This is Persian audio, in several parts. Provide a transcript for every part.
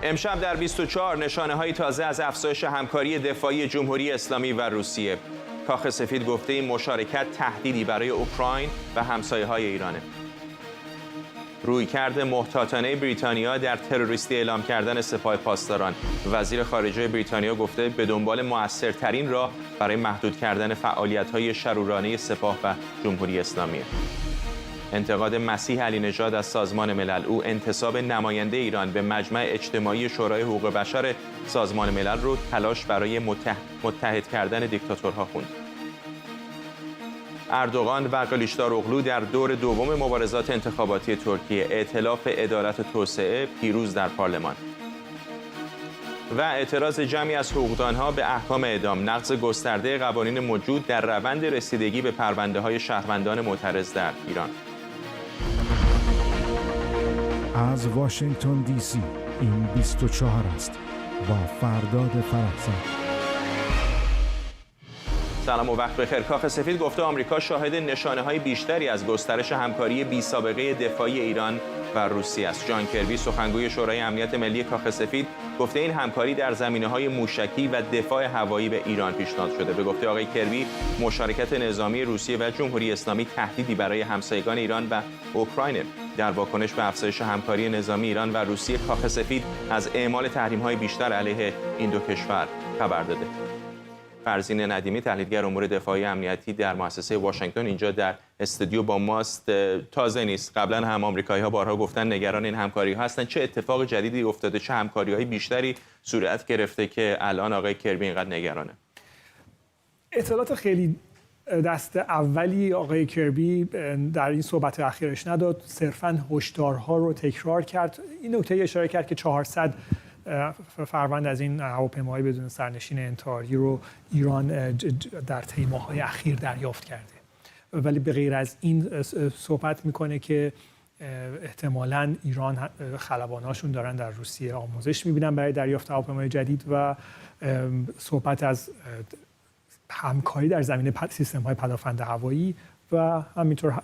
امشب در 24 نشانه‌های تازه از افزایش همکاری دفاعی جمهوری اسلامی و روسیه. کاخ سفید گفته این مشارکت تهدیدی برای اوکراین و همسایه‌های ایرانه. رویکرد محتاطانه بریتانیا در تروریستی اعلام کردن سپاه پاسداران. وزیر خارجه بریتانیا گفته به دنبال مؤثرترین راه برای محدود کردن فعالیت‌های شرورانه سپاه و جمهوری اسلامی. انتقاد مسیح علی نژاد از سازمان ملل. او انتساب نماینده ایران به مجمع اجتماعی شورای حقوق بشر سازمان ملل رو تلاش برای متحد کردن دیکتاتورها خوند. اردوغان و قلیچداروغلو در دور دوم مبارزات انتخاباتی ترکیه. ائتلاف عدالت توسعه پیروز در پارلمان. و اعتراض جمعی از حقوقدانها به احکام اعدام. نقض گسترده قوانین موجود در روند رسیدگی به پرونده‌های شهروندان معترض در ایران. از واشنگتن دی سی این 24 است با فرداد فرحزاد. سلام و وقت بخیر. کاخ سفید گفته آمریکا شاهد نشانه‌های بیشتری از گسترش همکاری بی‌سابقه دفاعی ایران و روسیه است. جان کربی سخنگوی شورای امنیت ملی کاخ سفید گفته این همکاری در زمینه‌های موشکی و دفاع هوایی به ایران پیشنهاد شده. به گفته آقای کربی مشارکت نظامی روسیه و جمهوری اسلامی تهدیدی برای همسایگان ایران و اوکراین. در واکنش به افزایش همکاری نظامی ایران و روسیه، کاخ سفید از اعمال تحریم‌های بیشتر علیه این دو کشور خبر داده. فرزین ندیمی تحلیلگر امور دفاعی امنیتی در مؤسسه واشنگتن اینجا در استودیو با ماست. تازه نیست، قبلا هم آمریکایی‌ها بارها گفتن نگران این همکاری‌ها هستن. چه اتفاق جدیدی افتاده، چه همکاری‌های بیشتری صورت گرفته که الان آقای کربی اینقدر نگرانه؟ اطلاعات خیلی دست اولی آقای کربی در این صحبت اخیرش نداد، صرفاً هشدارها رو تکرار کرد. این نکته اشاره کرد که 400 فروند از این هواپیماهای بدون سرنشین انتحاری رو ایران در طی ماه‌های اخیر دریافت کرده، ولی به غیر از این صحبت میکنه که احتمالاً ایران خلباناشون دارن در روسیه آموزش میبینن برای دریافت هواپیمای جدید و صحبت از همکاری در زمینه سیستم‌های پدافند هوایی و همینطور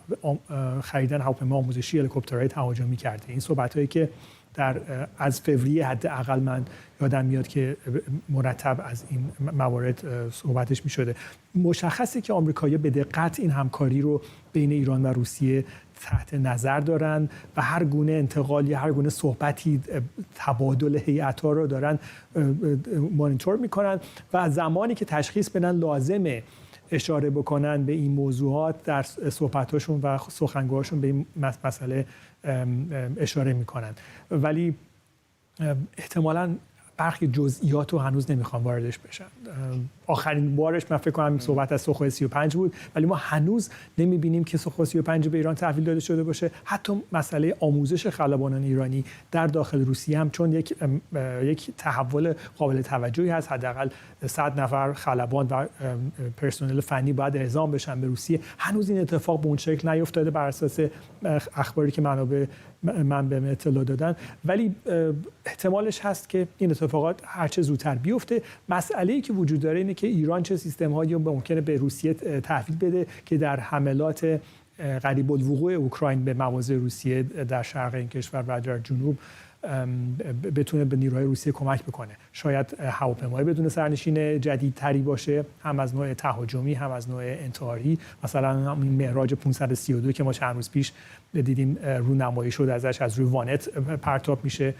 خریدن هواپیما آموزشی هلیکوپترهای تهاجمی کرده. این صحبت‌هایی که از فوریه حداقل من یادم میاد که مرتب از این موارد صحبتش می‌شده. مشخصه که آمریکایی‌ها به دقت این همکاری رو بین ایران و روسیه تحت نظر دارن و هر گونه انتقالی، هر گونه صحبتی، تبادل هیئت‌ها رو دارن مانیتور میکنن و زمانی که تشخیص بدن لازمه اشاره بکنن به این موضوعات در صحبتاشون و سخنگوهاشون به این مسئله اشاره میکنن، ولی احتمالاً برخی جزئیات رو هنوز نمیخوام واردش بشن. آخرین بارش من فکر کنم صحبت از سوخوی 35 بود، ولی ما هنوز نمیبینیم که سوخوی 35 به ایران تحویل داده شده باشه. حتی مسئله آموزش خلبانان ایرانی در داخل روسیه هم چون یک تحول قابل توجهی هست، حداقل 100 نفر خلبان و پرسنل فنی باید اعزام بشن به روسیه. هنوز این اتفاق به اون شکل نیفتاده بر اساس اخباری که من به اطلاع دادن، ولی احتمالش هست که این اتفاقات هرچه زودتر بیفته. مسئله‌ای که وجود داره اینه که ایران چه سیستم‌هایی رو ممکنه به روسیه تحویل بده که در حملات قریب الوقوع اوکراین به مواضع روسیه در شرق این کشور و در جنوب بتونه به نیروهای روسیه کمک بکنه. شاید هواپیمای بدون سرنشین جدیدتری باشه، هم از نوع تهاجمی هم از نوع انتحاری. مثلا این معراج 532 که ما چند روز پیش دیدیم رونمایی شد ازش، از روی وانت پرتاب میشه،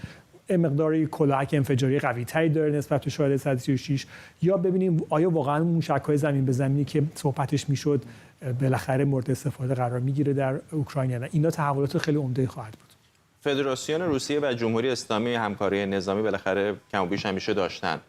مقداری کلاهک انفجاری قوی‌تری داره نسبت به شاهد 136. یا ببینیم آیا واقعا موشک‌های زمین به زمینی که صحبتش میشد بالاخره مورد استفاده قرار میگیره در اوکراین یا نه. اینا تحولات خیلی عمده خواهد بود. فدراسیون روسیه و جمهوری اسلامی همکاری نظامی بالاخره کم و بیش همیشه داشتن،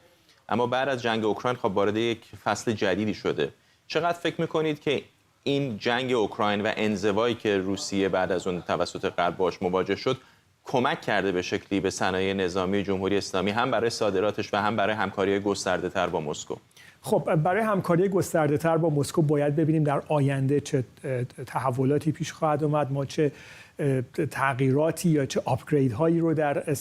اما بعد از جنگ اوکراین خب وارد یک فصل جدیدی شده. چقدر فکر میکنید که این جنگ اوکراین و انزوایی که روسیه بعد از اون توسط غرب باهاش مواجه شد کمک کرده به شکلی به صنایع نظامی جمهوری اسلامی، هم برای صادراتش و هم برای همکاری گسترده‌تر با مسکو؟ خب برای همکاری گسترده‌تر با مسکو باید ببینیم در آینده چه تحولاتی پیش خواهد اومد، ما چه تغییراتی یا چه آپگرید هایی رو در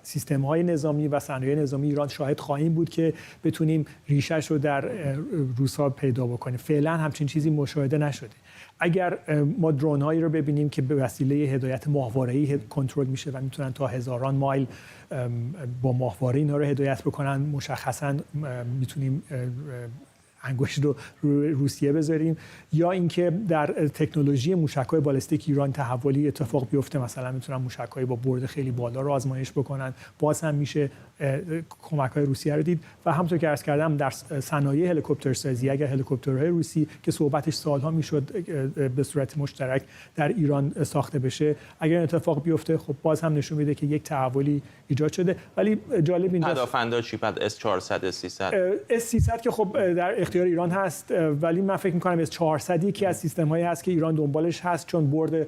سیستم های نظامی و صنایع نظامی ایران شاهد خواهیم بود که بتونیم ریشش رو در روس‌ها پیدا بکنیم. فعلا همچین چیزی مشاهده نشده. اگر ما درون هایی رو ببینیم که به وسیله هدایت ماهواره‌ای کنترل میشه و میتونن تا هزاران مایل با ماهواره اینا رو هدایت بکنن، مشخصا میتونیم انگشت رو روسیه بذاریم، یا اینکه در تکنولوژی موشک‌های بالستیک ایران تحولی اتفاق بیفته، مثلا میتونن موشک‌های با برد خیلی بالا رو آزمایش بکنن، باز هم میشه کمک‌های روسیه رو دید. و همونطور که عرض کردم در صنایع هلیکوپترسازی، اگر هلیکوپترهای روسی که صحبتش سالها میشد به صورت مشترک در ایران ساخته بشه، اگر اتفاق بیفته خب باز هم نشون میده که یک تحولی ایجاد شده. ولی جالب اینجاست پدافندا چی؟ S400 S300 که خب در اختیار ایران هست، ولی من فکر می‌کنم S400 یکی از سیستم‌هایی هست که ایران دنبالش هست، چون برد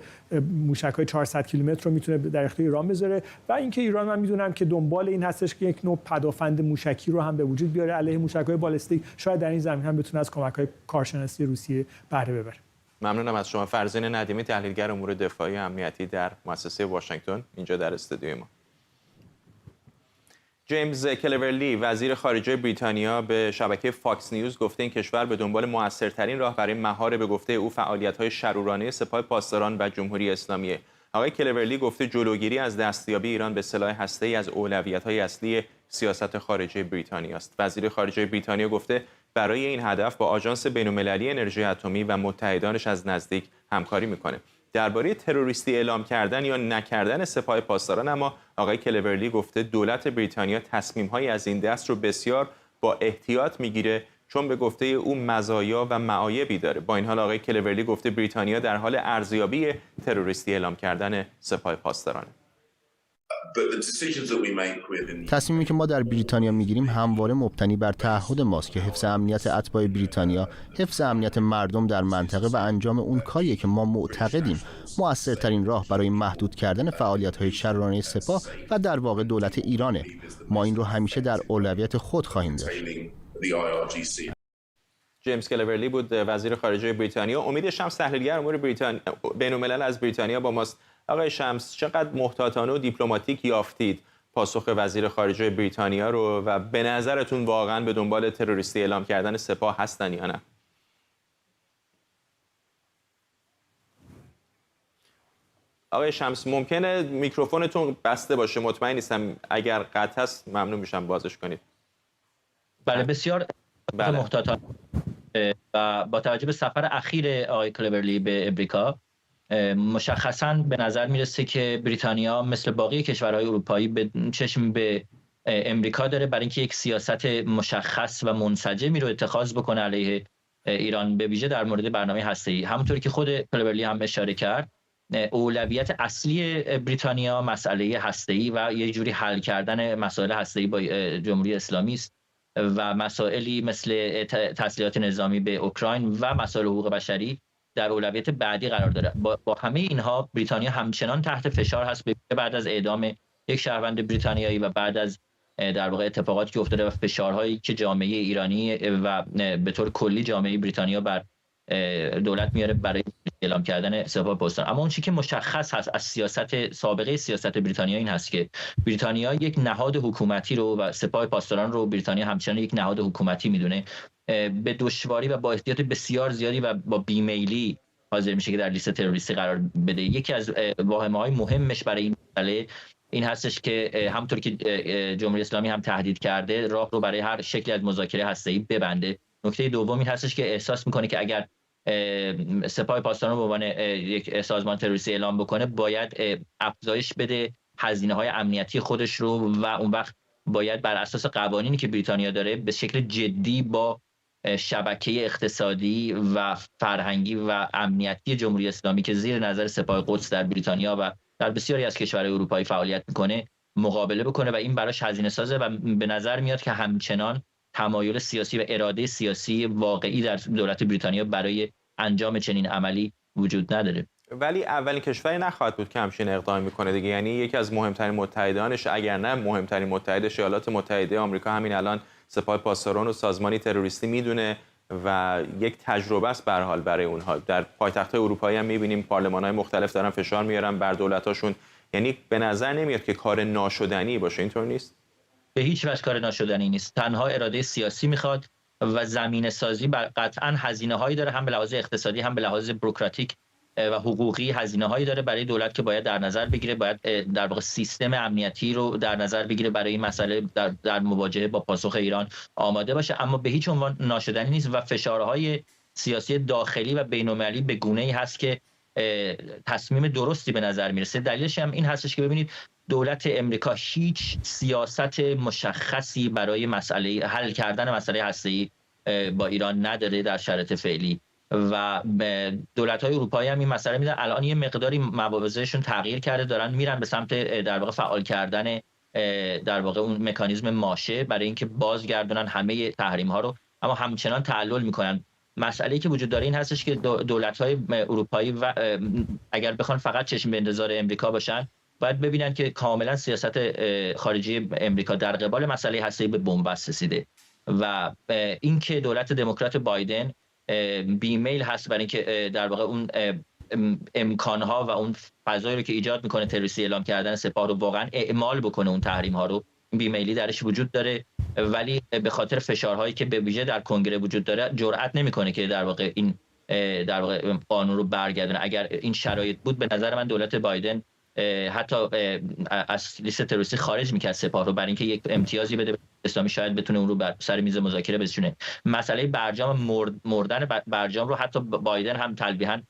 موشک‌های 400 کیلومتر رو میتونه در اختیار ایران بذاره. و اینکه ایران من میدونم که دنبال این هستش که یک نوع پدافند موشکی رو هم به وجود بیاره علیه موشک‌های بالستیک، شاید در این زمینه هم بتونه از کمک‌های کارشناسی روسیه بهره ببره. ممنونم از شما. فرزین ندیمی، تحلیلگر امور دفاعی امنیتی در مؤسسه واشنگتن، اینجا در استودیوی ما. جیمز کلورلی، وزیر خارجه بریتانیا، به شبکه فاکس نیوز گفته این کشور به دنبال موثرترین راه برای مهار به گفته او فعالیت‌های شرورانه سپاه پاسداران و جمهوری اسلامی. آقای کلورلی گفته جلوگیری از دستیابی ایران به سلاح هسته‌ای از اولویت‌های اصلی سیاست خارجه بریتانیا است. وزیر خارجه بریتانیا گفته برای این هدف با آژانس بین‌المللی انرژی اتمی و متحدانش از نزدیک همکاری می‌کنه. درباره تروریستی اعلام کردن یا نکردن سپاه پاسداران اما آقای کلورلی گفته دولت بریتانیا تصمیم‌هایی از این دست رو بسیار با احتیاط میگیره، چون به گفته او مزایا و معایبی داره. با این حال آقای کلورلی گفته بریتانیا در حال ارزیابی تروریستی اعلام کردن سپاه پاسداران. تصمیمی که ما در بریتانیا میگیریم همواره مبتنی بر تعهد ماست که حفظ امنیت اتباع بریتانیا، حفظ امنیت مردم در منطقه و انجام اون کاریه که ما معتقدیم مؤثرترین راه برای محدود کردن فعالیت‌های شرورانه سپاه و در واقع دولت ایرانه. ما این رو همیشه در اولویت خود خواهیم داشت. جیمز کلورلی بود، وزیر خارجه بریتانیا. امید شمس، تحلیلگر امور بین‌الملل از بریتانیا با ماست. آقای شمس، چقدر محتاطانه و دیپلماتیک یافتید پاسخ وزیر خارجه بریتانیا رو و به نظرتون واقعا به دنبال تروریستی اعلام کردن سپاه هستن یا نه؟ آقای شمس، ممکنه میکروفونتون بسته باشه، مطمئن نیستم، اگر قطع است ممنون میشم بازش کنید. بله، بسیار محتاطانه و با توجه به سفر اخیر آقای کلورلی به امریکا مشخصاً به نظر میرسه که بریتانیا مثل باقی کشورهای اروپایی به چشم به امریکا داره برای اینکه یک سیاست مشخص و منسجمی رو اتخاذ بکنه علیه ایران، به ویژه در مورد برنامه هسته‌ای. همونطوری که خود کلورلی هم اشاره کرد، اولویت اصلی بریتانیا مسئله هسته‌ای و یک جوری حل کردن مسائل هسته‌ای با جمهوری اسلامی است و مسائلی مثل تسلیحات نظامی به اوکراین و مسائل حقوق بشری در اولویت بعدی قرار داره. با همه اینها بریتانیا همچنان تحت فشار هست بعد از اعدام یک شهروند بریتانیایی و بعد از در واقع اتفاقاتی که افتاده و فشارهایی که جامعه ایرانی و به طور کلی جامعه بریتانیا بر دولت میاره برای اعلام کردن سپاه پاسداران. اما اون چیزی که مشخص هست از سابقه سیاست بریتانیا این هست که بریتانیا یک نهاد حکومتی رو و سپاه پاسداران رو بریتانیا همچنان یک نهاد حکومتی میدونه، به دشواری و با احتیاط بسیار زیادی و با بیمیلی حاضر میشه که در لیست تروریستی قرار بده. یکی از واهمه‌های مهمش برای این مسئله این هستش که همونطور که جمهوری اسلامی هم تهدید کرده راه رو برای هر شکلی از مذاکره هسته‌ای ببنده. نکته دوم این هستش که احساس میکنه که اگر سپاه پاسداران به عنوان یک سازمان تروریستی اعلام بکنه باید افزایش بده هزینه‌های امنیتی خودش رو و اون وقت باید بر اساس قوانینی که بریتانیا داره به شکل جدی با شبکه اقتصادی و فرهنگی و امنیتی جمهوری اسلامی که زیر نظر سپاه قدس در بریتانیا و در بسیاری از کشورهای اروپایی فعالیت میکنه مقابله بکنه و این براش هزینه سازه و به نظر میاد که همچنان تمایل سیاسی و اراده سیاسی واقعی در دولت بریتانیا برای انجام چنین عملی وجود نداره. ولی اولین کشوری نخواهد بود که همچین اقدام میکنه دیگه، یعنی یکی از مهمترین متحدانش اگر نه مهمترین متحدش ایالات متحده آمریکا همین الان سپاه پاسداران و سازمانی تروریستی میدونه و یک تجربه است به هر حال برای اونها. در پایتخت‌های اروپایی هم میبینیم پارلمان‌های مختلف دارن فشار میارن بر دولت‌هاشون، یعنی به نظر نمیاد که کار ناشدنی باشه، اینطور نیست؟ به هیچ وجه کار ناشدنی نیست، تنها اراده سیاسی میخواد و زمینه سازی قطعا هزینه هایی داره، هم به لحاظ اقتصادی هم به لحاظ بوروکراتیک و حقوقی هزینه هایی داره برای دولت که باید در نظر بگیره، باید در واقع سیستم امنیتی رو در نظر بگیره برای این مسئله در مواجهه با پاسخ ایران آماده باشه، اما به هیچ عنوان ناشدنی نیست و فشارهای سیاسی داخلی و بین‌المللی به گونه‌ای هست که تصمیم درستی به نظر میرسه. دلیلش هم این هستش که ببینید دولت امریکا هیچ سیاست مشخصی برای مسئله حل کردن مسئله هسته‌ای با ایران نداره در شرایط فعلی و دولت‌های اروپایی هم این مسئله میدن. الان یه مقداری مواضعشون تغییر کرده، دارن میرن به سمت در واقع فعال کردن در واقع اون مکانیزم ماشه برای اینکه بازگردونن همه تحریم‌ها رو، اما همچنان تعلل میکنن. مسئله‌ای که وجود داره این هستش که دولت‌های اروپایی و اگر بخوان فقط چشم به انتظار امریکا باشن، باید ببینن که کاملا سیاست خارجی امریکا در قبال مسئله هسته‌ای به بن‌بست رسیده و اینکه دولت دموکرات بایدن بیمیل هست برای اینکه در واقع اون امکانها و اون فضایی رو که ایجاد میکنه تروریستی اعلام کردن سپاه رو واقعا اعمال بکنه، اون تحریم ها رو، بیمیلی درش وجود داره، ولی به خاطر فشارهایی که به ویژه در کنگره وجود داره جرئت نمیکنه که در واقع این در واقع قانون رو برگردونه. اگر این شرایط بود به نظر من دولت بایدن حتی از لیست تروریستی خارج میکرد سپاه رو برای اینکه یک امتیازی بده اسلامی، شاید بتونه اون رو بر سر میز مذاکره بذاره. مسئله برجام مردن برجام رو حتی بایدن هم تلویحاً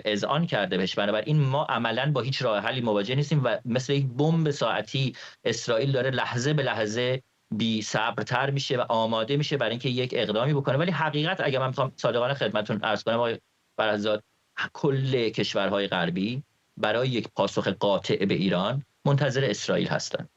اذعان کرده بهش. بنابراین ما عملاً با هیچ راه حلی مواجه نیستیم و مثل یک بمب ساعتی اسرائیل داره لحظه به لحظه بی صبرتر میشه و آماده میشه برای اینکه یک اقدامی بکنه. ولی حقیقت اگر من میخوام صادقانه خدمتتون عرض کنم آقای فرزاد، کل کشورهای غربی برای یک پاسخ قاطع به ایران منتظر اسرائیل هستن،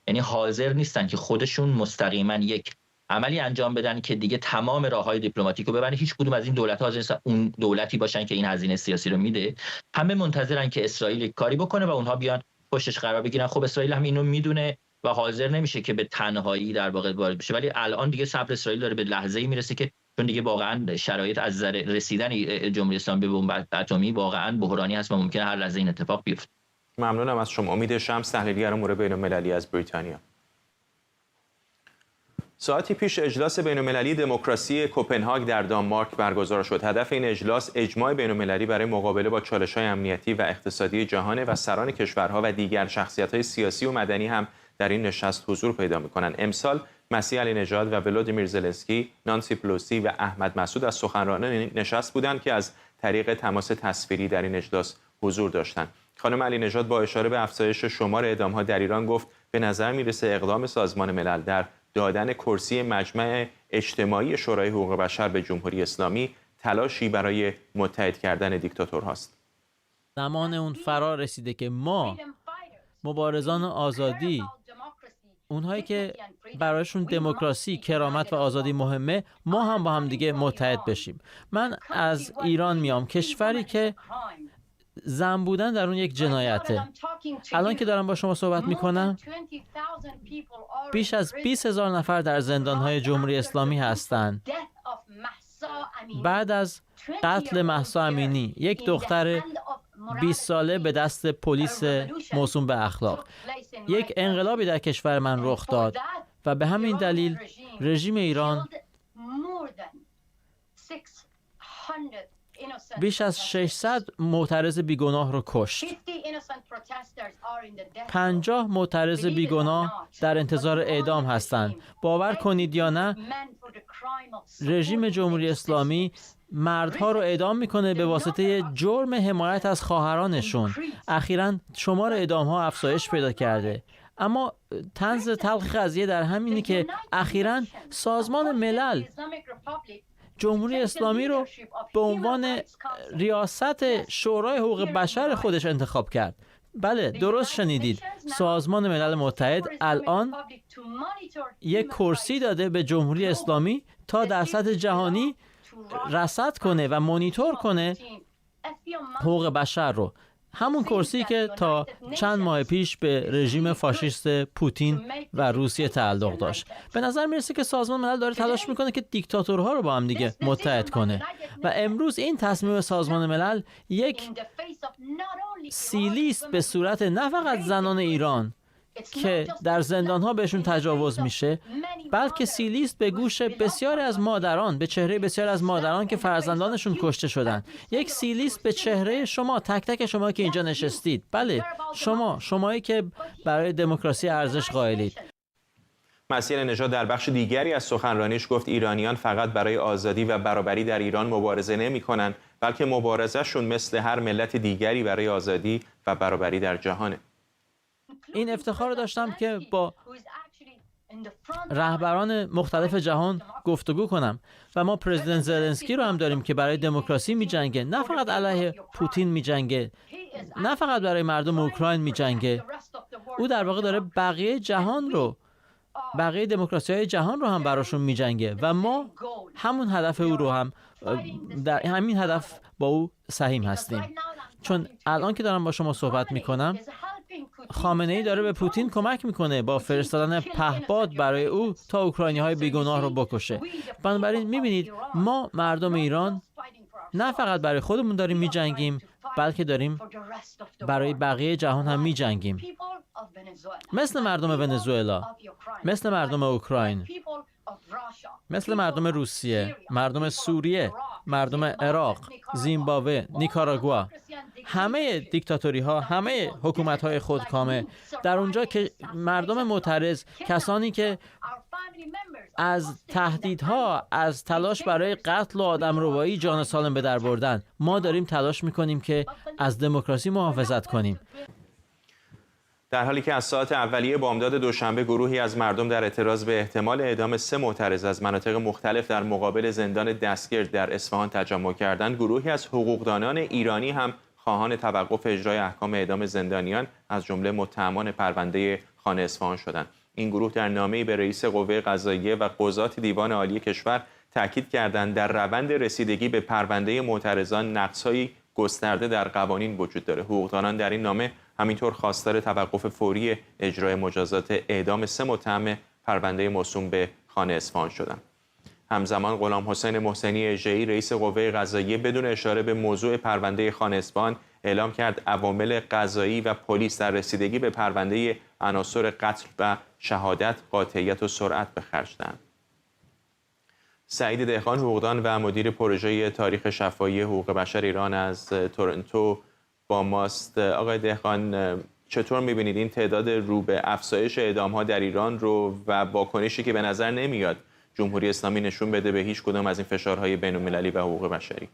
یعنی حاضر نیستن که خودشون مستقیما یک عملی انجام بدن که دیگه تمام راههای دیپلماتیک رو ببرن. هیچ کدوم از این دولت‌ها حاضر نیستن اون دولتی باشن که این هزینه سیاسی رو میده. همه منتظرن که اسرائیل کاری بکنه و اونها بیان پشتش قرار بگیرن. خب اسرائیل هم اینو میدونه و حاضر نمیشه که به تنهایی در واقع وارد بشه، ولی الان دیگه صبر اسرائیل داره به لحظه‌ای میرسه که چون دیگه واقعا شرایط از نظر رسیدن جمهوری اسلامی به بمب اتمی واقعا بحرانی هست و ممکنه هر لحظه این اتفاق بیفته. ممنونم از شما. امید شمس، تحلیلگر امور بین‌المللی از بریتانیا. ساعتی پیش اجلاس بین‌المللی دموکراسی کوپنهاگ در دانمارک برگزار شد. هدف این اجلاس اجماع بین‌المللی برای مقابله با چالش‌های امنیتی و اقتصادی جهان و سران کشورها و دیگر شخصیت‌های سیاسی و مدنی هم در این نشست حضور پیدا می‌کنند. امسال مسیح علی‌نژاد و ولودیمیر زلنسکی، نانسی پلوسی و احمد مسعود از سخنرانان نشست بودند که از طریق تماس تصویری در این اجلاس حضور داشتند. خانم علی‌نژاد با اشاره به افزایش شمار اعدام‌ها در ایران گفت به نظر می‌رسه اقدام سازمان ملل در دادن کرسی مجمع اجتماعی شورای حقوق بشر به جمهوری اسلامی تلاشی برای متحد کردن دیکتاتورهاست. زمان اون فرا رسیده که ما مبارزان آزادی، اونهایی که برایشون دموکراسی، کرامت و آزادی مهمه، ما هم با هم دیگه متحد بشیم. من از ایران میام، کشوری که زن بودن در اون یک جنایته. الان که دارم با شما صحبت میکنم بیش از 20,000 نفر در زندانهای جمهوری اسلامی هستند. بعد از قتل مهسا امینی، یک دختر 20 ساله به دست پلیس موسوم به اخلاق، یک انقلابی در کشور من رخ داد و به همین دلیل رژیم ایران بیش از 600 معترض بیگناه رو کشت. 50 معترض بیگناه در انتظار اعدام هستند. باور کنید یا نه، رژیم جمهوری اسلامی مردها رو اعدام میکنه به واسطه جرم حمایت از خواهرانشون. اخیراً شمار اعدام‌ها افزایش پیدا کرده. اما طنز تلخ قضیه در همینه که اخیراً سازمان ملل جمهوری اسلامی رو به عنوان ریاست شورای حقوق بشر خودش انتخاب کرد. بله، درست شنیدید. سازمان ملل متحد الان یک کرسی داده به جمهوری اسلامی تا در سطح جهانی رصد کنه و مانیتور کنه حقوق بشر رو. همون کرسی که تا چند ماه پیش به رژیم فاشیست پوتین و روسیه تعلق داشت. به نظر میرسه که سازمان ملل داره تلاش میکنه که دیکتاتورها رو با هم دیگه متحد کنه و امروز این تصمیم سازمان ملل یک سیلی است به صورت نه فقط زنان ایران که در زندان‌ها بهشون تجاوز میشه، بلکه سیلی است به گوش بسیاری از مادران، به چهره بسیاری از مادران که فرزندانشون کشته شدن. یک سیلی است به چهره شما، تک تک شما که اینجا نشستید. بله، شمایی که برای دموکراسی ارزش قائلید. مسیح نژاد در بخش دیگری از سخنرانیش گفت ایرانیان فقط برای آزادی و برابری در ایران مبارزه نمی‌کنند، بلکه مبارزهشون مثل هر ملت دیگری برای آزادی و برابری در جهانه. این افتخار رو داشتم که با رهبران مختلف جهان گفتگو کنم و ما پرزیدنت زلنسکی رو هم داریم که برای دموکراسی می‌جنگه، نه فقط علیه پوتین می‌جنگه، نه فقط برای مردم اوکراین می‌جنگه. او در واقع داره بقیه دموکراسی‌های جهان رو هم براشون می‌جنگه و ما همون هدف او رو هم در همین هدف با او سهیم هستیم. چون الان که دارم با شما صحبت می‌کنم، خامنه‌ای داره به پوتین کمک میکنه با فرستادن پهپاد برای او تا اوکراینی‌های بیگناه رو بکشه. بنابراین میبینید ما مردم ایران نه فقط برای خودمون داریم میجنگیم، بلکه داریم برای بقیه جهان هم میجنگیم. مثل مردم ونزوئلا، مثل مردم اوکراین، مثل مردم روسیه، مردم سوریه، مردم عراق، زیمبابوه، نیکاراگوا، همه دیکتاتوری ها، همه حکومت های خودکامه، در اونجا که مردم معترض، کسانی که از تهدیدها، از تلاش برای قتل و آدمربایی جان سالم به در بردن، ما داریم تلاش میکنیم که از دموکراسی محافظت کنیم. در حالی که از ساعت اولیه بامداد دوشنبه گروهی از مردم در اعتراض به احتمال اعدام 3 معترض از مناطق مختلف در مقابل زندان دستگیر در اصفهان تجمع کردند، گروهی از حقوقدانان ایرانی هم خواهان توقف اجرای احکام اعدام زندانیان از جمله متهمان پرونده خانه اصفهان شدند. این گروه در نامه‌ای به رئیس قوه قضاییه و قضات دیوان عالی کشور تاکید کردند در روند رسیدگی به پرونده معترضان نقص‌های گسترده در قوانین وجود داره. حقوقدانان در این نامه همینطور خواستار توقف فوری اجرای مجازات اعدام 3 متهم پرونده موسوم به خانه اصفهان شدند. همزمان غلام حسین محسنی اژه‌ای رئیس قوه قضاییه بدون اشاره به موضوع پرونده خانه اصفهان اعلام کرد عوامل قضایی و پلیس در رسیدگی به پرونده عناصر قتل و شهادت قاطعیت و سرعت به خرج دهند. سعید دهقان، حقوقدان و مدیر پروژه تاریخ شفاهی حقوق بشر ایران از تورنتو با ماست. آقای دهقان، چطور می‌بینید این تعداد رو به افزایش اعدام‌ها در ایران رو و واکنشی که به نظر نمیاد جمهوری اسلامی نشون بده به هیچ کدام از این فشارهای بین‌المللی و حقوق بشری؟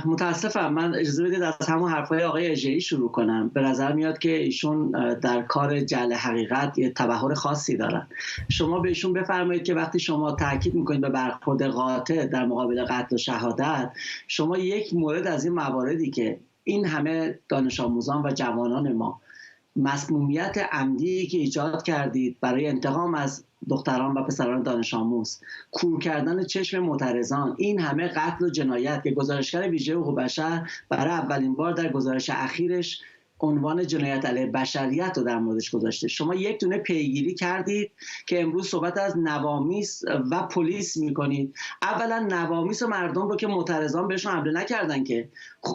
متاسفم. من اجازه بدید از همون حرفای آقای اژه‌ای شروع کنم. به نظر میاد که ایشون در کار جعل حقیقت یه تبحر خاصی دارن. شما به ایشون بفرمایید که وقتی شما تاکید میکنید به برخورد قاطع در مقابل قتل و شهادت، شما یک مورد از این مواردی که این همه دانش آموزان و جوانان ما مسمومیت عمدی که ایجاد کردید برای انتقام از دختران و پسران دانش آموز، کور کردن چشم معترضان، این همه قتل و جنایت که گزارشگر ویژه حقوق بشر برای اولین بار در گزارش اخیرش عنوان جنایت علیه بشریت رو در موردش گذاشته. شما یک دونه پیگیری کردید که امروز صحبت از نوامیس و پلیس میکنید. اولا نوامیس مردم رو که معترضان بهشون حمله نکردن که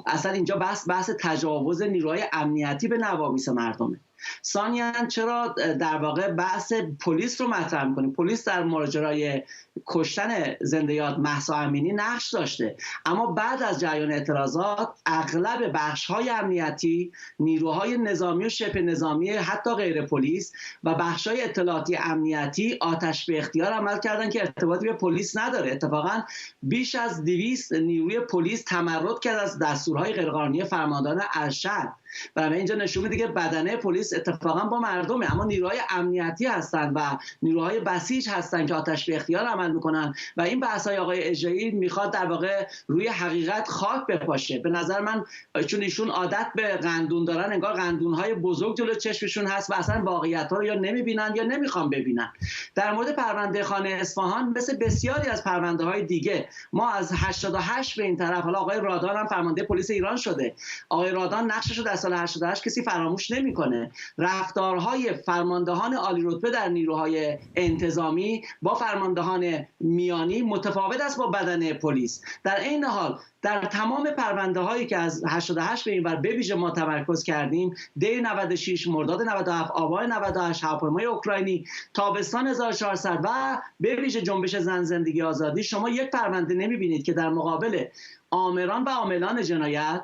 اصلا اینجا بحث تجاوز نیروهای امنیتی به نوامیس مردمه. ثانیاً چرا در واقع بحث پلیس رو مطرح می‌کنیم؟ پلیس در ماجرای کشتن زنده یاد مهسا امینی نقش داشته، اما بعد از جریان اعتراضات اغلب بخش‌های امنیتی، نیروهای نظامی و شبه نظامی حتی غیر پلیس و بخش‌های اطلاعاتی امنیتی آتش به اختیار عمل کردن که ارتباطی به پلیس نداره. اتفاقاً بیش از 200 نیروی پلیس تمرد کرد از دستورهای غیرقانونی فرماندهان ارشد. برای اینجا نشون میده که بدنه پلیس اتفاقا با مردمه، اما نیروهای امنیتی هستن و نیروهای بسیج هستن که آتش به اختیار عمل میکنن و این بحث‌های آقای اژه‌ای میخواد در واقع روی حقیقت خاک بپاشه. به نظر من چون ایشون عادت به قندون دارن، انگار قندون‌های بزرگ جلو چشمشون هست و اصلا واقعیت‌ها رو یا نمیبینن یا نمیخوان ببینن. در مورد پرونده خانه اصفهان مثل بسیاری از پرونده‌های دیگه ما از 88 به این طرف، حالا آقای رادان هم فرمانده پلیس ایران شده، آقای رادان نقشش رو در سال 88 کسی فراموش نمیکنه. رفتارهای فرماندهان عالی رتبه در نیروهای انتظامی با فرماندهان میانی متفاوت است با بدن پلیس. در این حال در تمام پرونده هایی که از 88 به این ور به ویژه ما تمرکز کردیم، دی 96، مرداد 97، آبان 98، هواپیمای اوکراینی، تابستان 1400 و به ویژه جنبش زن زندگی آزادی، شما یک پرونده نمیبینید که در مقابل آمران و عاملان جنایت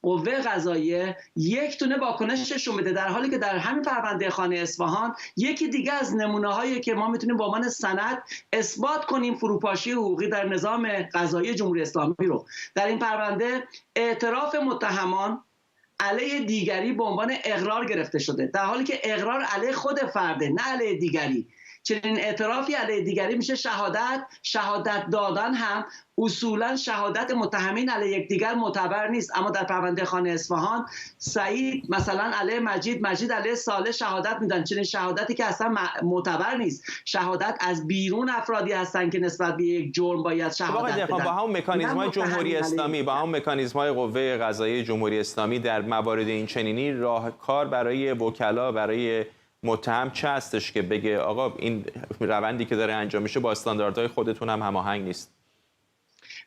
قوه قضاییه یک تونه واکنش نشون بده، در حالی که در همین پرونده خانه اصفهان یکی دیگه از نمونه هایی که ما میتونیم به عنوان سند اثبات کنیم فروپاشی حقوقی در نظام قضایی جمهوری اسلامی رو. در این پرونده اعتراف متهمان علیه دیگری به عنوان اقرار گرفته شده، در حالی که اقرار علیه خود فرده نه علیه دیگری. چنین اعترافی علیه دیگری میشه شهادت دادن هم اصولا شهادت متهمین علیه یکدیگر معتبر نیست. اما در پرونده خانه اصفهان سعید مثلا علیه مجید علیه صالح شهادت میدن، چنین شهادتی که اصلا معتبر نیست. شهادت از بیرون افرادی هستن که نسبت به یک جرم باید شهادت بدن. با هم مکانیزم‌های جمهوری اسلامی، با هم مکانیزم‌های قوه قضاییه جمهوری اسلامی در موارد این چنینی راهکار برای وکلا، برای متهم چه هستش که بگه آقا این روندی که داره انجام میشه با استانداردهای خودتون هم هماهنگ نیست؟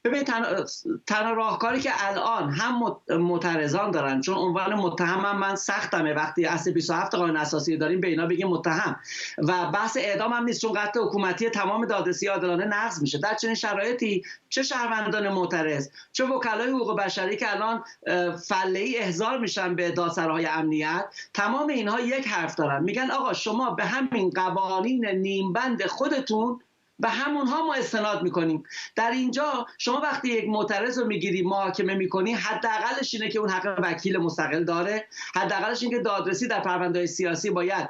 ببین تنها راهکاری که الان هم معترضان دارن، چون عنوان متهم من سختمه وقتی اصل 27 قانون اساسی داریم به اینا بگیم متهم و بحث اعدام هم نیست، چون قطع حکومتی تمام دادرسی عادلانه نقض میشه. در چنین شرایطی چه شهروندان معترض چه وکلای حقوق بشری که الان فله‌ای احضار میشن به دادسراهای امنیت، تمام اینها یک حرف دارن، میگن آقا شما به همین قوانین نیمبند خودتون به همونها ما استناد میکنیم. در اینجا شما وقتی یک معترض رو میگیری محاکمه میکنی، حداقلش اینه که اون حق وکیل مستقل داره، حداقلش اینه که دادرسی در پرونده‌های سیاسی باید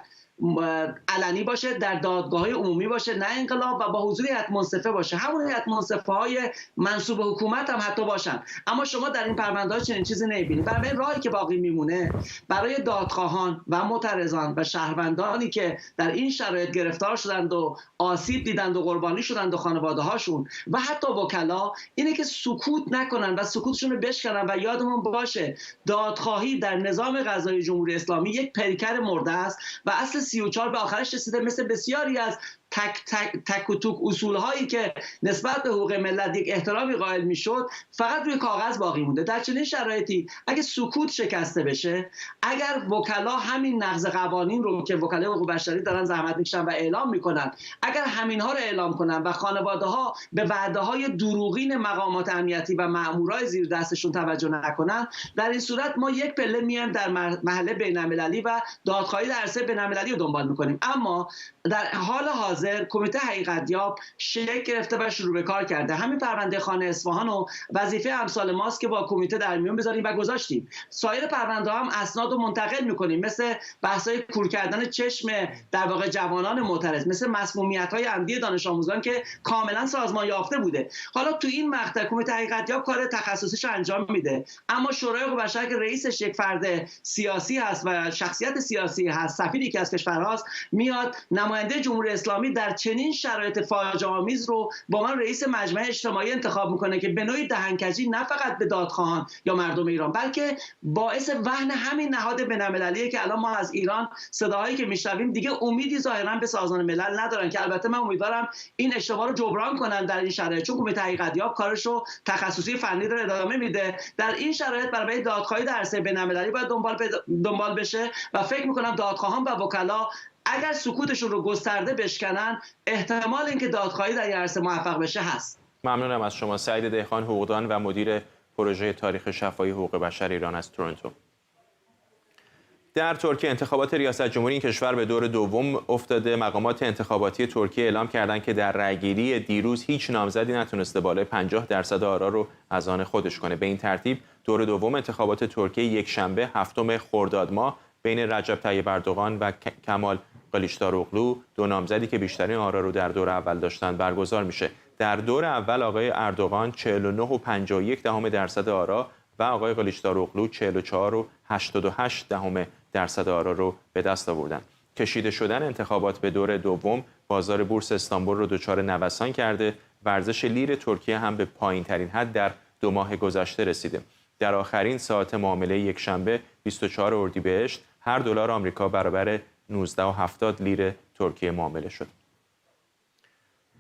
علنی باشه، در دادگاه‌های عمومی باشه، نه انقلاب، و با حضور هیئت منصفه باشه. همون هیئت منصفه‌های منسوب به حکومت هم حتی باشن. اما شما در این پرونده‌ها چنین چیزی نمی‌بینید. برای راهی که باقی میمونه برای دادخواهان و معترضان و شهروندانی که در این شرایط گرفتار شدند و آسیب دیدند و قربانی شدند و خانواده‌هاشون و حتی وکلا، اینه که سکوت نکنن و سکوتشون رو بشکنن. و یادمون باشه دادخواهی در نظام قضایی جمهوری اسلامی یک پیکر مرده است و اصل 34 به آخرش رسیده. مثل بسیاری از تک و توک اصول هایی که نسبت به حقوق ملت یک احترامی قائل میشد فقط روی کاغذ باقی مونده. در چنین شرایطی اگه سکوت شکسته بشه، اگر وکلا همین نقض قوانین رو که وکلای حقوق بشری دارن زحمت میکشن و اعلام میکنن، اگر همین ها رو اعلام کنن و خانواده ها به وعده های دروغین مقامات امنیتی و مامورای زیر دستشون توجه نکنن، در این صورت ما یک پله میایم در محله بین‌المللی و دادخواهی در عرصه بین‌المللی رو دنبال میکنیم. اما در حال حاضر کمیته حقیقتیاب شکل گرفته و شروع به کار کرده. همین پرونده خانه اصفهان و وظیفه امثال ماست که با کمیته در میون بذاریم و گذاشتیم. سایر پرونده هم اسناد رو منتقل میکنیم، مثل بحث‌های کور کردن چشم در واقع جوانان معترض، مثل مسمومیت‌های عمدی دانش آموزان که کاملا سازمان یافته بوده. حالا تو این مقطع کمیته حقیقتیاب کار تخصصیش انجام میده، اما شورای حقوق بشر که رئیسش یک فرد سیاسی هست و شخصیت سیاسی هست، سفیری که از کشور هاست، میاد نماینده جمهوری اسلامی در چنین شرایط فاجعه آمیز رو با من رئیس مجمع اجتماعی انتخاب میکنه که به نوعی دهنکجی نه فقط به دادخواهان یا مردم ایران، بلکه باعث وهن همین نهاد بین‌المللیه که الان ما از ایران صداهایی که میشنویم دیگه امیدی ظاهرا به سازمان ملل ندارن، که البته من امیدوارم این اشتباه رو جبران کنن در این شرایط، چون کمیته حقیقتیاب کارش رو تخصصی فنی رو ادامه میده. در این شرایط برای دادخواهی در عرصه بین‌المللی باید دنبال بشه و فکر میکنم دادخواهان و وکلا اگر سکوتشون رو گسترده بشکنن، احتمال اینکه دادخواهی در این عرصه موفق بشه هست. ممنونم از شما. سعید دهقان، حقوقدان و مدیر پروژه تاریخ شفاهی حقوق بشر ایران از تورنتو. در ترکیه انتخابات ریاست جمهوری این کشور به دور دوم افتاده. مقامات انتخاباتی ترکیه اعلام کردند که در رأیگیری دیروز هیچ نامزدی نتونسته بالای 50% آرا رو از آن خودش کنه. به این ترتیب دور دوم انتخابات ترکیه یک شنبه 7 خرداد ماه بین رجب طیب اردوغان و کمال کلیچداروغلو، دو نامزدی که بیشترین آرا رو در دور اول داشتند، برگزار میشه. در دور اول آقای اردوغان 49.51% آرا و آقای کلیچداروغلو 44.88% آرا رو به دست آوردند. کشیده شدن انتخابات به دور دوم بازار بورس استانبول رو دچار نوسان کرده. ورزش لیر ترکیه هم به پایین‌ترین حد در 2 ماه گذشته رسیده. در آخرین ساعت معامله یکشنبه 24 اردیبهشت هر دلار آمریکا برابر 19.70 لیر ترکیه معامله شد.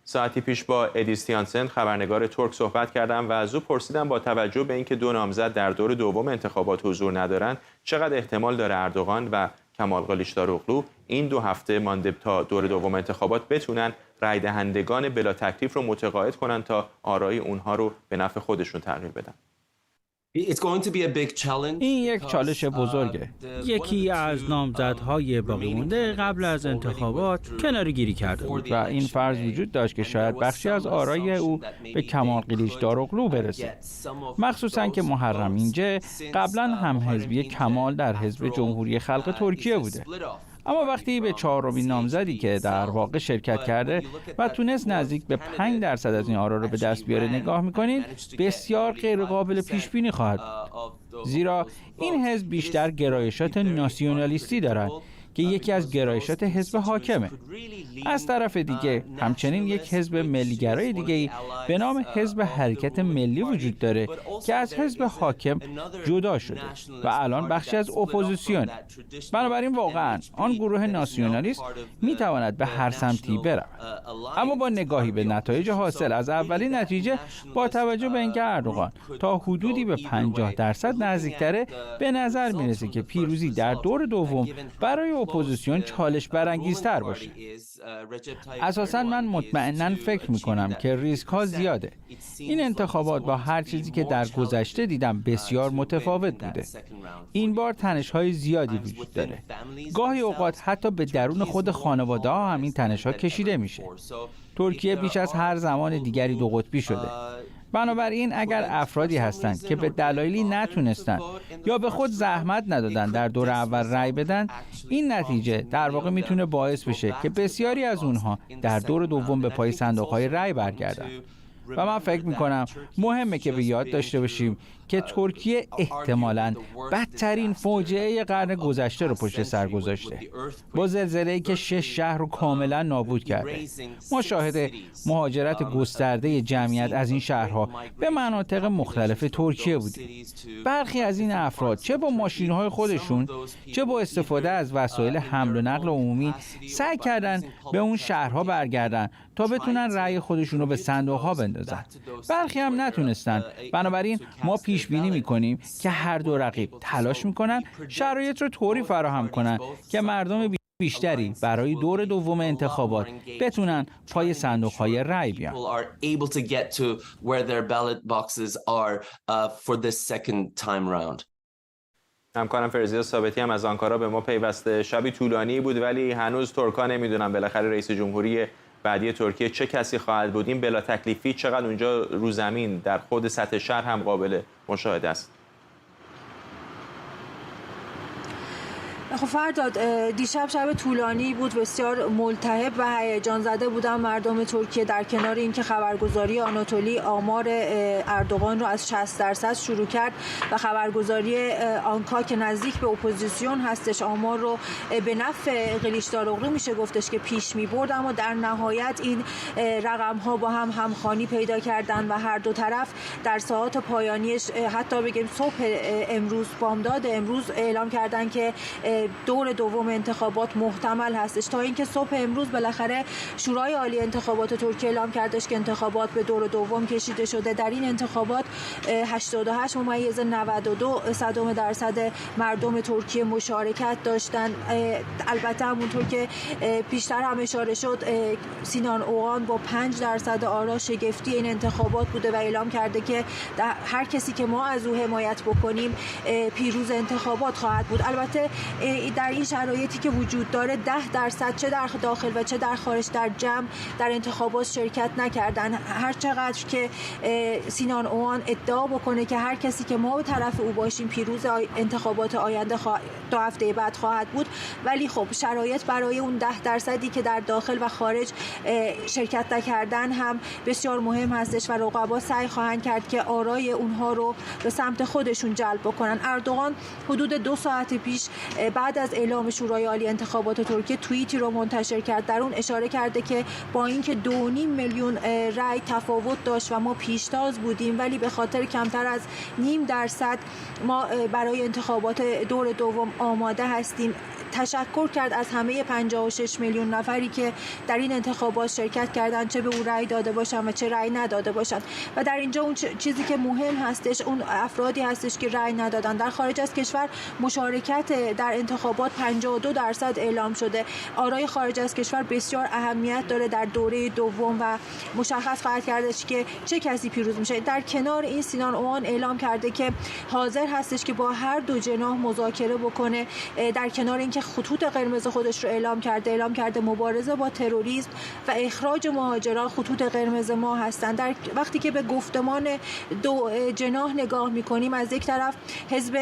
ساعتی پیش با ادیستیانسن خبرنگار ترک صحبت کردم و از او پرسیدم با توجه به اینکه دو نامزد در دور دوم انتخابات حضور ندارند چقدر احتمال داره اردوغان و کمال کلیچداروغلو این 2 هفته مانده تا دور دوم انتخابات بتونن رای دهندگان بلا تکلیف رو متقاعد کنن تا آرای اونها رو به نفع خودشون تغییر بدن. این یک چالش بزرگه. یکی از نامزدهای باقی مونده قبل از انتخابات کناره‌گیری کرده بود و این فرض وجود داشت که شاید بخشی از آرای او به کمال کلیچداروغلو برسه. مخصوصاً که محرم اینجه قبلا هم حزبی کمال در حزب جمهوری خلق ترکیه بوده. اما وقتی به 4مین نامزدی که در واقع شرکت کرده و تونست نزدیک به 5% از این آرا رو به دست بیاره نگاه میکنید، بسیار غیر قابل پیش بینی خواهد بود. زیرا این حزب بیشتر گرایشات ناسیونالیستی دارد که یکی از گرایشات حزب حاکمه. از طرف دیگه همچنین یک حزب ملیگرای دیگه‌ای به نام حزب حرکت ملی وجود داره که از حزب حاکم جدا شده و الان بخشی از اپوزیسیون. بنابراین واقعا آن گروه ناسیونالیست میتواند به هر سمتی برود. اما با نگاهی به نتایج حاصل از اولین نتیجه، با توجه به اینکه اردوغان تا حدودی به 50% نزدیکتره، به نظر میرسه که پیروزی در دور دوم برای اپوزیسیون چالش برانگیزتر باشه. اساساً من مطمئناً فکر میکنم که ریسک ها زیاده. این انتخابات با هر چیزی که در گذشته دیدم بسیار متفاوت بوده. این بار تنش های زیادی وجود داره. گاهی اوقات حتی به درون خود خانواده ها هم این تنش ها کشیده میشه. ترکیه بیش از هر زمان دیگری دو قطبی شده. بنابراین اگر افرادی هستند که به دلایلی نتونستند یا به خود زحمت ندادن در دور اول رأی بدن، این نتیجه در واقع میتونه باعث بشه که بسیاری از اونها در دور دوم به پای صندوق‌های رأی برگردن. و من فکر میکنم مهمه که به یاد داشته باشیم که ترکیه احتمالاً بدترین فاجعه قرن گذشته رو پشت سر گذاشته، با زلزله‌ای که 6 شهر رو کاملا نابود کرده. ما شاهد مهاجرت گسترده جمعیت از این شهرها به مناطق مختلف ترکیه بودیم. برخی از این افراد چه با ماشین‌های خودشون چه با استفاده از وسایل حمل و نقل عمومی سعی کردن به اون شهرها برگردن تا بتونن رأی خودشون رو به صندوق‌ها بندازن. برخی هم نتونستن. بنابراین ما پیش بینی می‌کنیم که هر دو رقیب تلاش می‌کنن شرایط رو طوری فراهم کنن که مردم بیشتری برای دور دوم انتخابات بتونن پای صندوق‌های رأی بیان. همکارم فرزیا ثابتی هم از آنکارا به ما پیوسته. شبی طولانی بود ولی هنوز ترک‌ها نمیدونن بالاخره رئیس جمهوری بعدی ترکیه چه کسی خواهد بود. این بلا تکلیفی چقدر اونجا رو زمین در خود سطح شهر هم قابل مشاهده است؟ خب فرداد، دیشب شب طولانی بود، بسیار ملتهب و هیجان زده بودن مردم ترکیه، در کنار اینکه خبرگزاری آناتولی آمار اردوغان رو از 60% شروع کرد و خبرگزاری آنکا که نزدیک به اپوزیسیون هستش آمار رو به نفع کلیچداروغلو میشه گفتش که پیش می‌برد، اما در نهایت این رقم‌ها با هم همخوانی پیدا کردن و هر دو طرف در ساعات پایانیش، حتی بگیم صبح امروز، بامداد امروز اعلام کردن که دور دوم انتخابات محتمل هستش، تا اینکه صبح امروز بالاخره شورای عالی انتخابات ترکیه اعلام کردش که انتخابات به دور دوم کشیده شده. در این انتخابات 88.92% مردم ترکیه مشارکت داشتن. البته همونطور که پیشتر هم اشاره شد، سینان اوغان با 5% آرا شگفتی این انتخابات بوده و اعلام کرده که هر کسی که ما از او حمایت بکنیم پیروز انتخابات خواهد بود. البته در این شرایطی که وجود داره 10% چه در داخل و چه در خارج در جمع در انتخابات شرکت نکردن. هر چقدر که سینان اوغان ادعا بکنه که هر کسی که ما به طرف او باشیم پیروز انتخابات آینده 2 هفته بعد خواهد بود، ولی خب شرایط برای اون 10%ی که در داخل و خارج شرکت نکردن هم بسیار مهم هستش و رقبا سعی خواهند کرد که آرای اونها رو به سمت خودشون جلب بکنن. اردوغان حدود 2 ساعت پیش بعد از اعلام شورای عالی انتخابات ترکیه توییتی رو منتشر کرد. در اون اشاره کرده که با اینکه 2.5 میلیون رأی تفاوت داشت و ما پیشتاز بودیم، ولی به خاطر کمتر از 0.5% ما برای انتخابات دور دوم آماده هستیم. تشکر کرد از همه 56 میلیون نفری که در این انتخابات شرکت کردند، چه به او رأی داده باشند و چه رأی نداده باشند. و در اینجا اون چیزی که مهم هستش اون افرادی هستش که رأی ندادن. در خارج از کشور مشارکت در انتخابات 52% اعلام شده. آرای خارج از کشور بسیار اهمیت داره در دوره دوم و مشخص خواهد کردش که چه کسی پیروز میشه. در کنار این سینان اوغان اعلام کرده که حاضر هستش که با هر دو جناح مذاکره بکنه. در کنار اینکه خطوط قرمز خودش رو اعلام کرده مبارزه با تروریسم و اخراج مهاجران خطوط قرمز ما هستند. در وقتی که به گفتمان دو جناح نگاه میکنیم، از یک طرف حزب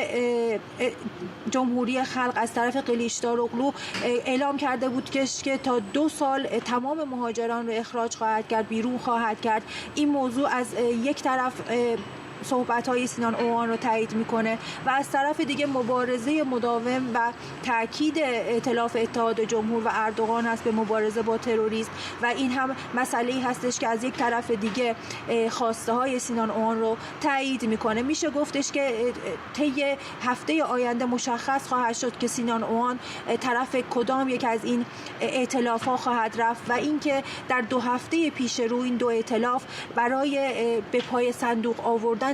جمهوری خلق از طرف قلیچداروغلو اعلام کرده بود که تا 2 سال تمام مهاجران رو اخراج خواهد کرد، بیرون خواهد کرد. این موضوع از یک طرف صحبت‌های سینان اوغان رو تایید میکنه و از طرف دیگه مبارزه مداوم و تاکید ائتلاف اتحاد جمهور و اردوغان هست به مبارزه با تروریسم و این هم مسئله‌ای هستش که از یک طرف دیگه خواسته‌های سینان اوغان رو تایید میکنه. میشه گفتش که طی هفته آینده مشخص خواهد شد که سینان اوغان طرف کدام یک از این ائتلاف‌ها خواهد رفت و اینکه در 2 هفته پیش رو این دو ائتلاف برای به پای صندوق آوردن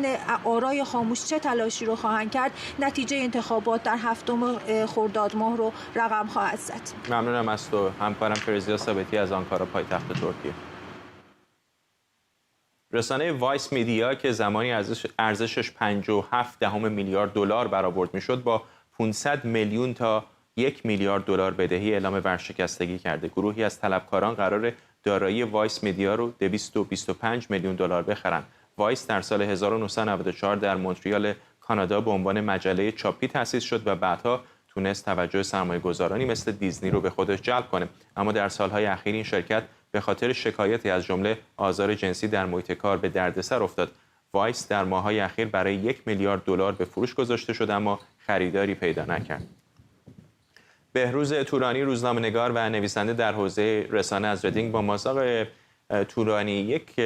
آرای خاموش چه تلاشی رو خواهند کرد. نتیجه انتخابات در 7 خرداد ماه رو رقم خواهد زد. ممنونم از تو همکارم فرزیا ثابتی از آنکارا پایتخت ترکیه. رسانه وایس میدیا که زمانی ارزشش 57 میلیارد دلار برآورد میشد با 500 میلیون تا 1 میلیارد دلار بدهی اعلام ورشکستگی کرده. گروهی از طلبکاران قرار دارایی وایس میدیا رو 225 میلیون دلار بخرند. وایس در سال 1994 در مونتریال کانادا به عنوان مجله چاپی تأسیس شد و بعدها تونست توجه سرمایه‌گذارانی مثل دیزنی رو به خودش جلب کنه. اما در سالهای اخیر این شرکت به خاطر شکایاتی از جمله آزار جنسی در محیط کار به دردسر افتاد. وایس در ماه‌های اخیر برای 1 میلیارد دلار به فروش گذاشته شد اما خریداری پیدا نکرد. بهروز تورانی روزنامه‌نگار و نویسنده در حوزه رسانه از ردینگ با ماست. آقای تورانی، یک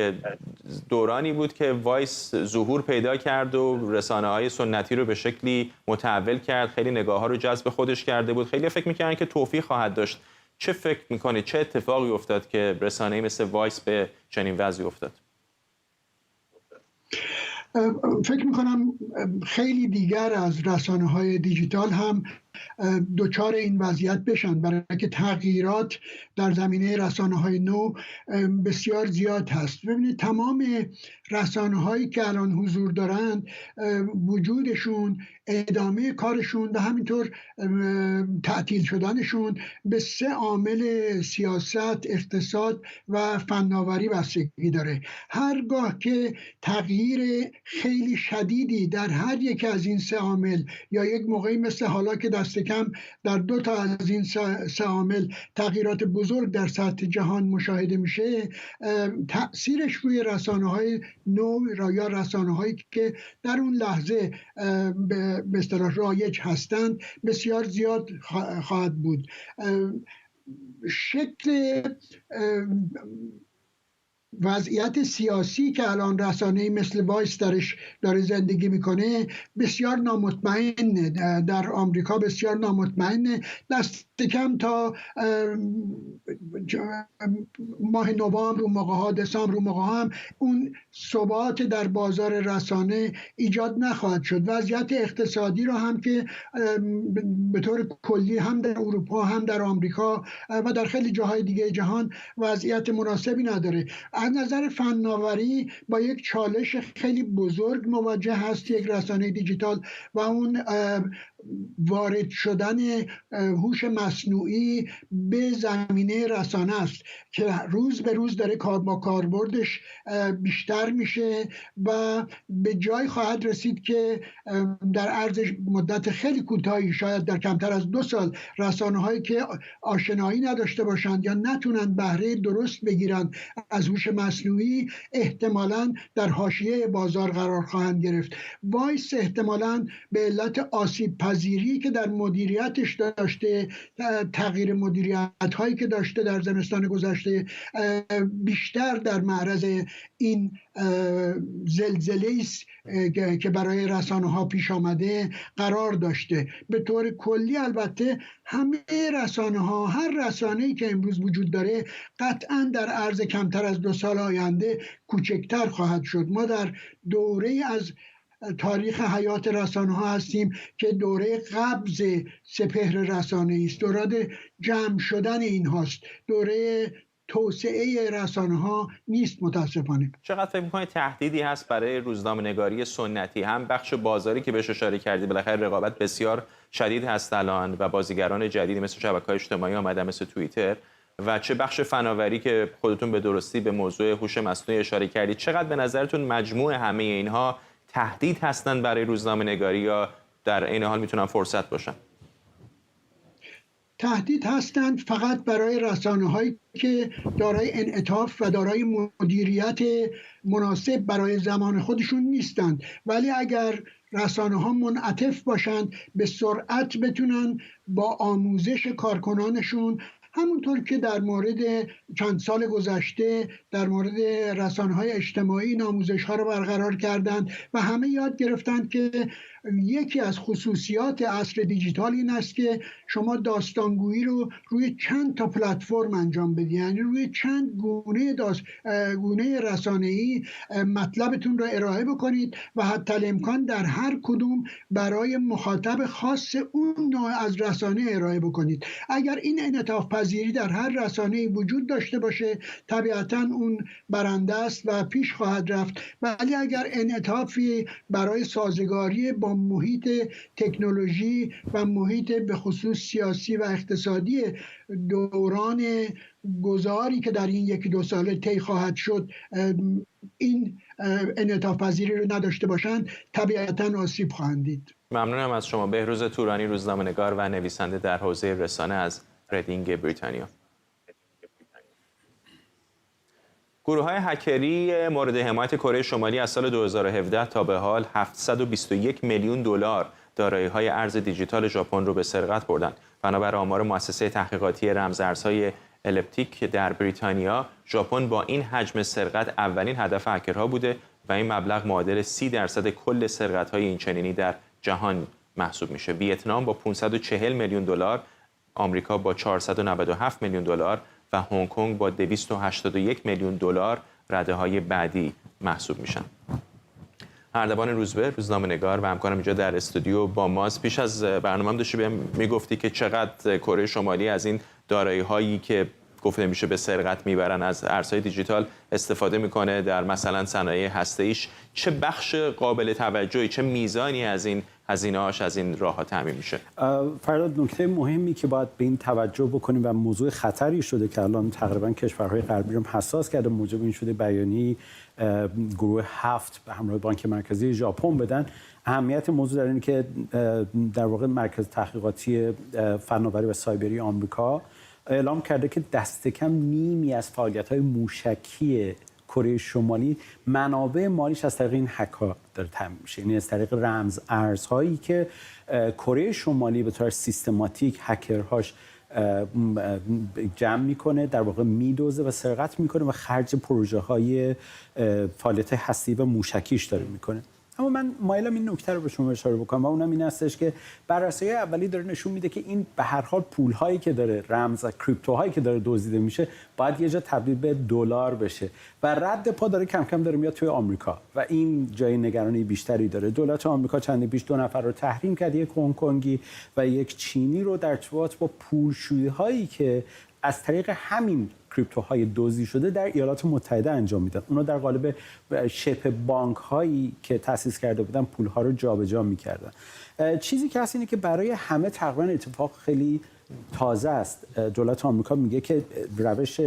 دورانی بود که وایس ظهور پیدا کرد و رسانه‌های سنتی رو به شکلی متحول کرد، خیلی نگاه‌ها رو جذب خودش کرده بود، خیلی فکر می‌کردن که توفیق خواهد داشت. چه فکر می‌کنید چه اتفاقی افتاد که رسانه‌ای مثل وایس به چنین وضعی افتاد؟ فکر می‌کنم خیلی دیگر از رسانه‌های دیجیتال هم دوچار این وضعیت بشن، برای که تغییرات در زمینه رسانه‌های نو بسیار زیاد هست. ببینید تمام رسانه‌هایی که الان حضور دارند وجودشون، ادامه کارشون و همینطور تعطیل شدنشون به 3 عامل سیاست، اقتصاد و فناوری بستگی داره. هرگاه که تغییر خیلی شدیدی در هر یک از این 3 عامل یا یک موقعی مثل حالا که دست کم در 2 تا از این 3 عامل تغییرات بزرگ در سطح جهان مشاهده میشه، تأثیرش روی رسانه‌های نو یا رسانه‌هایی که در اون لحظه به اصطلاح رایج هستند بسیار زیاد خواهد بود. شکل وضعیت سیاسی که الان رسانه‌ای مثل وایس درش داره زندگی میکنه بسیار نامطمئنه. در آمریکا بسیار نامطمئنه. دست کم تا ماه نوامبر و موقع‌ها دسامبر و موقع‌ها هم اون ثبات در بازار رسانه ایجاد نخواهد شد. وضعیت اقتصادی رو هم که به طور کلی هم در اروپا هم در آمریکا و در خیلی جاهای دیگه جهان وضعیت مناسبی نداره. از نظر فناوری با یک چالش خیلی بزرگ مواجه هست یک رسانه دیجیتال و اون وارد شدن هوش مصنوعی به زمینه رسانه است که روز به روز داره با کاربردش بیشتر میشه و به جای خواهد رسید که در عرض مدت خیلی کوتاهی، شاید در کمتر از 2 سال، رسانه هایی که آشنایی نداشته باشند یا نتونن بهره درست بگیرن از هوش مصنوعی احتمالاً در حاشیه بازار قرار خواهند گرفت. وایس احتمالاً به علت آسیب پذیری که در مدیریتش داشته، تغییر مدیریت هایی که داشته در زمستان گذشته، بیشتر در معرض این زلزله است که برای رسانه ها پیش آمده قرار داشته. به طور کلی البته همه رسانه ها، هر رسانه‌ای که امروز وجود داره قطعا در عرض کمتر از 2 سال آینده کوچکتر خواهد شد. ما در دوره از تاریخ حیات رسانه ها هستیم که دوره قبض سپهر رسانه است، دوره جمع شدن این هاست، دوره توسعه رسانه ها نیست متاسفانه. چقدر فکر می‌کنید تهدیدی هست برای روزنامه‌نگاری سنتی؟ هم بخش بازاری که بهش اشاره کردید، بالاخره رقابت بسیار شدید هست الان و بازیگران جدیدی مثل شبکه‌های اجتماعی آمدن، مثل توییتر، و چه بخش فناوری که خودتون به درستی به موضوع هوش مصنوعی اشاره کردید. چقدر به نظرتون مجموع همه اینها تهدید هستند برای روزنامه‌نگاری یا در عین حال میتونن فرصت باشن؟ تهدید هستند فقط برای رسانه‌هایی که دارای انعطاف و دارای مدیریت مناسب برای زمان خودشون نیستند، ولی اگر رسانه‌ها منعطف باشند به سرعت بتونن با آموزش کارکنانشون، همونطور که در مورد چند سال گذشته در مورد رسانه‌های اجتماعی این آموزش‌ها رو برقرار کردند و همه یاد گرفتند که یکی از خصوصیات عصر دیجیتال این است که شما داستانگویی رو روی چند تا پلتفرم انجام بدید، یعنی روی چند گونه رسانه‌ای مطلبتون رو ارائه بکنید و حتی الامکان در هر کدوم برای مخاطب خاص اون نوع از رسانه ارائه بکنید. اگر این انعطاف پذیری در هر رسانه‌ای وجود داشته باشه طبیعتاً اون برنده است و پیش خواهد رفت، ولی اگر انعطافی برای سازگاری با محیط تکنولوژی و محیط به خصوص سیاسی و اقتصادی دوران گذاری که در این 1-2 ساله طی خواهد شد این انعطاف پذیری رو نداشته باشند طبیعتاً آسیب خواهند دید. ممنونم از شما. بهروز تورانی، روزنامه‌نگار و نویسنده در حوزه رسانه از ردینگ بریتانیا. گروه‌های هکری مورد حمایت کره شمالی از سال 2017 تا به حال 721 میلیون دلار دارایی‌های ارز دیجیتال ژاپن رو به سرقت بردند. بنابر آمار مؤسسه تحقیقاتی رمزارزهای الیپتیک در بریتانیا، ژاپن با این حجم سرقت اولین هدف هکرها بوده و این مبلغ معادل 30% کل سرقت‌های این چنینی در جهان محسوب میشه. ویتنام با 540 میلیون دلار، آمریکا با 497 میلیون دلار و هنگ کنگ با 281 میلیون دلار رده‌های بعدی محسوب میشن. اردوان روزبه، روزنامه‌نگار و همکارم اینجا در استودیو با ماست. پیش از برنامه‌ام داشتی بهم میگفتی که چقدر کره شمالی از این دارایی‌هایی که گفته میشه به سرقت میبرن از ارزهای دیجیتال استفاده میکنه در مثلا صنایع هسته‌ایش. چه بخش قابل توجهی، چه میزانی از این هزینه‌هاش از این راه‌ها تامین میشه؟ فراد، نکته مهمی که باید به این توجه بکنیم و موضوع خطری شده که الان تقریبا کشورهای غربی رو حساس کرده، موجب این شده بیانیه گروه 7 به همراه بانک مرکزی ژاپن بدن. اهمیت موضوع در اینه که در واقع مرکز تحقیقاتی فناوری و سایبری آمریکا اعلام کرده که دست کم نیمی از فعالیت‌های موشکی کره شمالی منابع مالیش از طریق این هک‌ها داره تامین میشه، یعنی از طریق رمز ارزهایی که کره شمالی به طور سیستماتیک هکرهاش جمع میکنه، در واقع میدوزه و سرقت میکنه و خرج پروژه های فعالیت هستی و موشکیش داره میکنه. اما من مایلم این نکته رو به شما اشاره بکنم و اونم این هستش که بررسی‌های اولی داره نشون میده که این به هر حال پول‌هایی که داره رمز و کریپتوهایی که داره دزدیده میشه باید یه جا تبدیل به دلار بشه و رد پا داره کم کم داره میاد توی آمریکا و این جای نگرانی بیشتری داره. دولت آمریکا چندی پیش 2 نفر رو تحریم کرد، یک هنگ کنگی و یک چینی رو در ارتباط با پولشویی‌هایی که از طریق همین کریپتوهای دزدی شده در ایالات متحده انجام میدن. اونا در قالب شبه بانک هایی که تأسیس کرده بودن پول ها رو جابجا میکردن. چیزی که هست اینه که برای همه تقریبا اتفاق خیلی تازه است. دولت آمریکا میگه که روش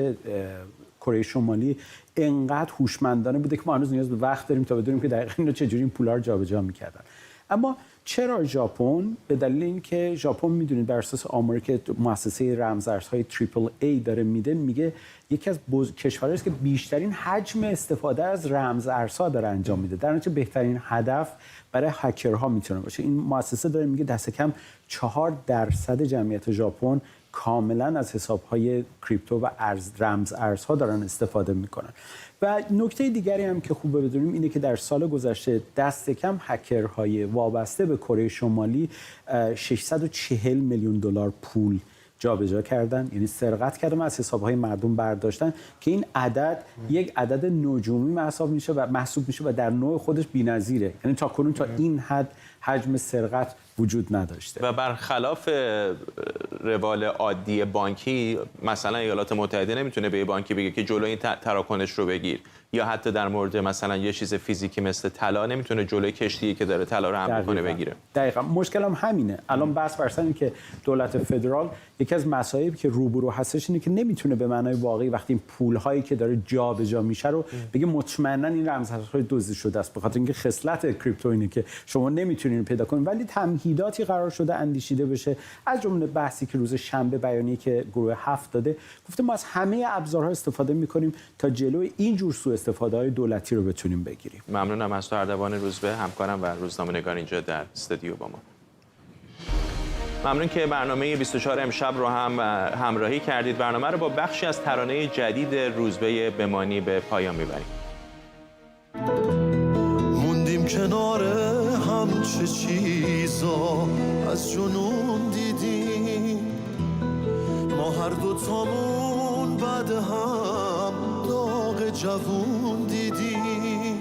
کره شمالی انقدر هوشمندانه بوده که ما هنوز نیاز به وقت داریم تا بدونیم که دقیقاً اینا چجوری این پولا رو جابجا میکردن. اما چرا ژاپن؟ به دلیل اینکه ژاپن میدونید بر اساس آماری که مؤسسه رمزارزهای تریپل ای داره میگه یکی از کشورهایی است که بیشترین حجم استفاده از رمزارزها داره انجام میده. در نتیجه بهترین هدف برای هکرها میتونه باشه. این مؤسسه داره میگه دست کم 4% جمعیت ژاپن کاملا از حساب‌های کریپتو و رمزارزها دارن استفاده میکنن. و نکته دیگری هم که خوبه بدونیم اینه که در سال گذشته دست کم هکرهای وابسته به کره شمالی 640 میلیون دلار پول جابجا کردن، یعنی سرقت کردن از حساب‌های مردم برداشتن که این عدد یک عدد نجومی محسوب میشه و در نوع خودش بی‌نظیره. یعنی تاکنون تا این حد حجم سرقت وجود نداشته. و برخلاف روال عادی بانکی، مثلا ایالات متحده نمیتونه به بانکی بگه که جلوی این تراکنش رو بگیر، یا حتی در مورد مثلا یه چیز فیزیکی مثل طلا نمیتونه جلوی کشتی که داره طلا رو حمل کنه بگیره. دقیقاً مشکل هم همینه. الان بحث بر سر اینه که دولت فدرال یکی از مسائلی که روبرو هستش اینه که نمیتونه به معنای واقعی وقتی این پول‌هایی که داره جابجا میشه رو بگه مطمئنا این رمزارزهای دزدی شده است، به خاطر اینکه خصلت کریپتو اینه که شما نمیتونین پیدا کنین. ولی تمهیداتی قرار شده اندیشیده بشه، از جمله بحثی که روز شنبه بیانیه که گروه 7 داده، گفته ما از همه ابزارها استفاده میکنیم تا جلوی این جور سوء استفاده‌های دولتی رو بتونیم بگیریم. ممنونم از تو اردوان روزبه، همکارم و روزنامه‌نگار اینجا در استودیو با ما. ممنون که برنامه 24 امشب رو هم همراهی کردید. برنامه رو با بخشی از ترانه جدید روزبه بمانی به پایان میبریم. موندیم کنار هم، چه چیزا از جنون دیدیم، ما هر دو تامون بعد هم داغ جوون دیدیم.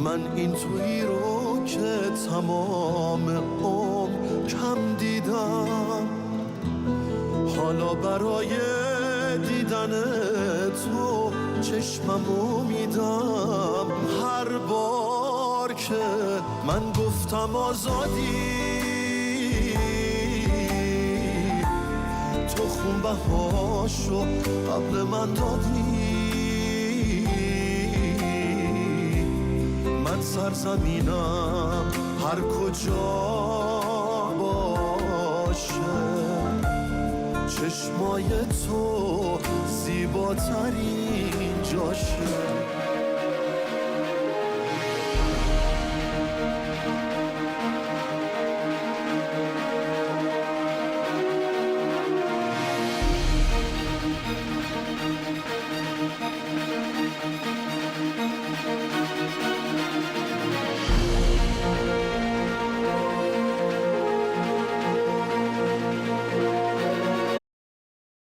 من این تویی رو که تمام عمر کم دیدم، حالا برای دیدن تو چشممو میدم. هر بار که من گفتم آزادی، تو خونبهاشو قبل من دادی. من سرزمینم هر کجا باشه، چشمای تو زیباترین جاشه.